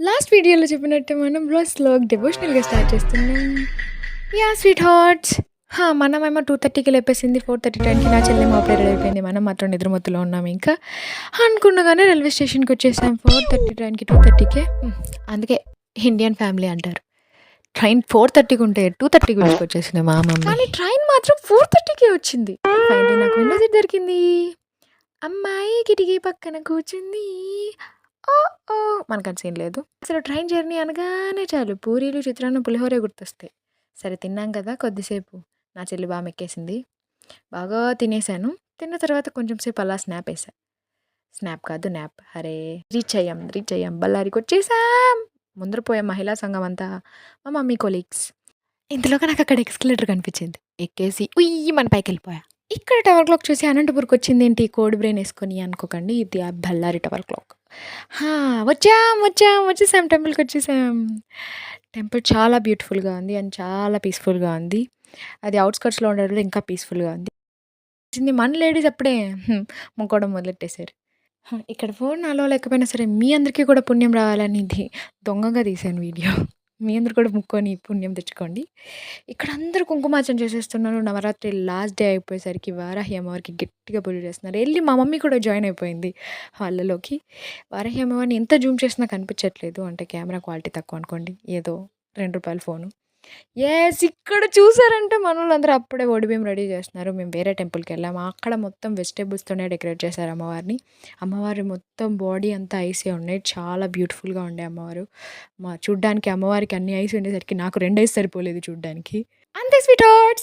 Last వీడియోలో చెప్పినట్టు మనం స్లోగా డివోషనల్‌గా స్టార్ట్ చేస్తున్నాం. యాహ్! Sweet hearts. మనమేమో 2:30కి లేపేసింది. 4:30 టైంకి నా చెల్లేమో అప్పుడే రెడీ అయిపోయింది. మనం మాత్రం నిద్రమత్తులో ఉన్నాం ఇంకా. అనుకున్నగానే రైల్వే స్టేషన్‌కొచ్చేసాం 4:30 ట్రైన్‌కి 2:30కే. అందుకే ఇండియన్ ఫ్యామిలీ అంటారు. ట్రైన్ 4:30కి ఉంటే 2:30కి పిలుచుకొచ్చేసింది మా మమ్మీ. కానీ ట్రైన్ మాత్రం 4:30కే వచ్చింది. ఫైనల్లీ నాకు విండో సీట్ దొరికింది. అమ్మాయి కిటికీ పక్కన కూర్చుంది. ఓహ్! ఓహ్! మనకంత సీన్ లేదు. అసలు ట్రైన్ జర్నీ అనగానే చాలు పూరీలు, చిత్రాన్నం, పులిహోరే గుర్తొస్తాయి. సరే తిన్నాం కదా కొద్దిసేపు. నా చెల్లి మెక్కేసింది. బాగా తినేసాను. తిన్న తర్వాత కొంచెం సేపు అలా స్నాపేసా. స్నాప్ కాదు న్యాప్. అరే! రీచ్ అయ్యాం. బళ్ళారికొచ్చేసాం. ముందర పోయాం మహిళా సంఘం అంతా. మా మమ్మీ కొలీగ్స్. ఇంతలోగా నాకక్కడ ఎక్స్‌కలేటర్ కనిపించింది. ఎక్కేసి ఉయ్యిమని పైకెళ్ళిపోయా. ఇక్కడ టవర్ క్లాక్ చూసి అనంతపూర్‌కొచ్చిందేంటి కోడి బ్రెయిన్ యేసుకొని అనుకోకండి. ఇది ఆ బళ్ళారి టవర్ క్లాక్. వచ్చేసాం టెంపుల్‌కొచ్చేసాం. టెంపుల్ చాలా బ్యూటిఫుల్‌గా ఉంది అండ్ చాలా పీస్‌ఫుల్‌గా ఉంది. అది ఔట్‌స్కర్ట్స్‌లో ఉండడం వల్ల ఇంకా పీస్‌ఫుల్‌గా ఉంది. మన లేడీస్ అప్పుడే మొక్కోవడం మొదలెట్టేసారు. ఇక్కడ ఫోన్ అలో లేకపోయినా సరే మీ అందరికీ కూడా పుణ్యం రావాలని ఇది దొంగగా తీశాను వీడియో. మీ అందరూ కూడా మొక్కొని పుణ్యం తెచ్చుకోండి. ఇక్కడ అందరూ కుంకుమార్చన చేసేస్తున్నారు. నవరాత్రి లాస్ట్ డే అయిపోయేసరికి వారాహి అమ్మవారికి గట్టిగా పూజ చేస్తున్నారు. ఎళ్లి మా మమ్మీ కూడా జాయిన్ అయిపోయింది వాళ్ళలోకి. వారాహి అమ్మవారిని ఎంత జూమ్ చేసినా కనిపించట్లేదు. అంటే కెమెరా క్వాలిటీ తక్కువ అనుకోండి. ఏదో రూ. 2 ఫోను. ఇక్కడ చూసారంటే మనోళ్ళందరూ అప్పుడే ఒడిబియ్యం రెడీ చేస్తున్నారు. మేము వేరే టెంపుల్‌కెళ్ళాము. అక్కడ మొత్తం వెజిటబుల్స్‌తోనే డెకరేట్ చేశారు అమ్మవారిని. అమ్మవారి మొత్తం బాడీ అంతా ఐసే ఉన్నాయి. చాలా బ్యూటిఫుల్‌గా ఉండే అమ్మవారు. చూడ్డానికి అమ్మవారికి అన్ని ఐస్ ఉండేసరికి నాకు 2 ఐస్ సరిపోలేదు చూడ్డానికి. అంతే స్వీట్ హార్ట్స్.